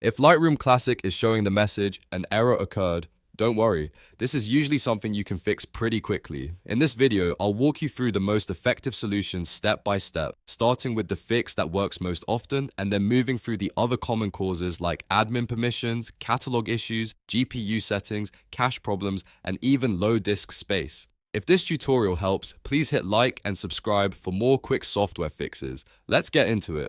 If Lightroom Classic is showing the message, an error occurred, don't worry, this is usually something you can fix pretty quickly. In this video, I'll walk you through the most effective solutions step by step, starting with the fix that works most often and then moving through the other common causes like admin permissions, catalog issues, GPU settings, cache problems, and even low disk space. If this tutorial helps, please hit like and subscribe for more quick software fixes. Let's get into it.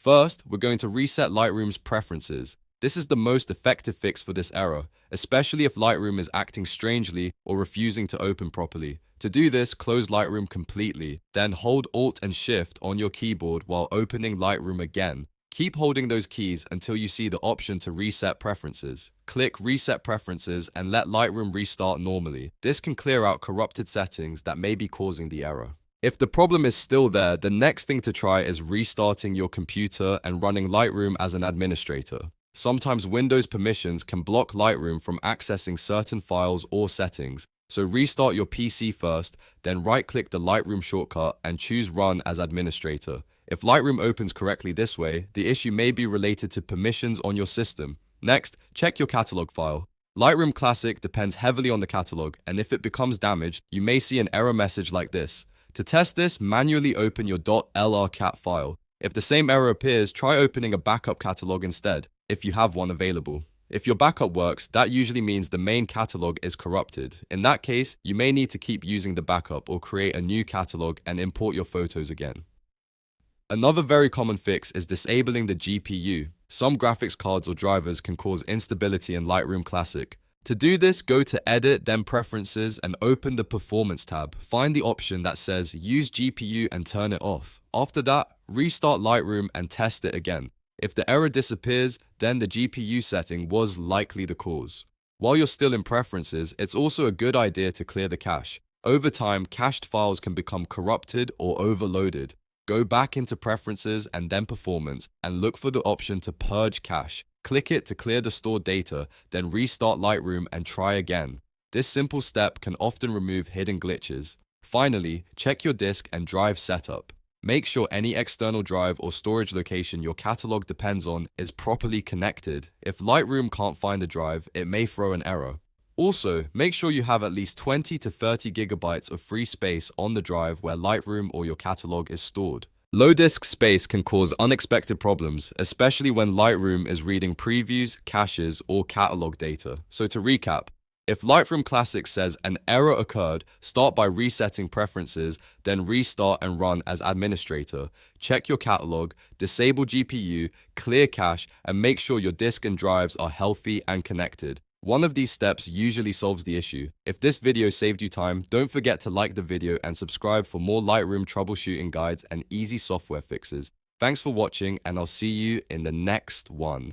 First, we're going to reset Lightroom's preferences. This is the most effective fix for this error, especially if Lightroom is acting strangely or refusing to open properly. To do this, close Lightroom completely, then hold Alt and Shift on your keyboard while opening Lightroom again. Keep holding those keys until you see the option to reset preferences. Click Reset Preferences and let Lightroom restart normally. This can clear out corrupted settings that may be causing the error. If the problem is still there, the next thing to try is restarting your computer and running Lightroom as an administrator. Sometimes Windows permissions can block Lightroom from accessing certain files or settings, so restart your PC first, then right-click the Lightroom shortcut and choose Run as administrator. If Lightroom opens correctly this way, the issue may be related to permissions on your system. Next, check your catalog file. Lightroom Classic depends heavily on the catalog, and if it becomes damaged, you may see an error message like this. To test this, manually open your .lrcat file. If the same error appears, try opening a backup catalog instead, if you have one available. If your backup works, that usually means the main catalog is corrupted. In that case, you may need to keep using the backup or create a new catalog and import your photos again. Another very common fix is disabling the GPU. Some graphics cards or drivers can cause instability in Lightroom Classic. To do this, go to Edit, then Preferences, and open the Performance tab. Find the option that says Use GPU and turn it off. After that, restart Lightroom and test it again. If the error disappears, then the GPU setting was likely the cause. While you're still in Preferences, it's also a good idea to clear the cache. Over time, cached files can become corrupted or overloaded. Go back into Preferences and then Performance and look for the option to Purge Cache. Click it to clear the stored data, then restart Lightroom and try again. This simple step can often remove hidden glitches. Finally, check your disk and drive setup. Make sure any external drive or storage location your catalog depends on is properly connected. If Lightroom can't find the drive, it may throw an error. Also, make sure you have at least 20 to 30 gigabytes of free space on the drive where Lightroom or your catalog is stored. Low disk space can cause unexpected problems, especially when Lightroom is reading previews, caches, or catalog data. So to recap, if Lightroom Classic says an error occurred, start by resetting preferences, then restart and run as administrator. Check your catalog, disable GPU, clear cache, and make sure your disk and drives are healthy and connected. One of these steps usually solves the issue. If this video saved you time, don't forget to like the video and subscribe for more Lightroom troubleshooting guides and easy software fixes. Thanks for watching, and I'll see you in the next one.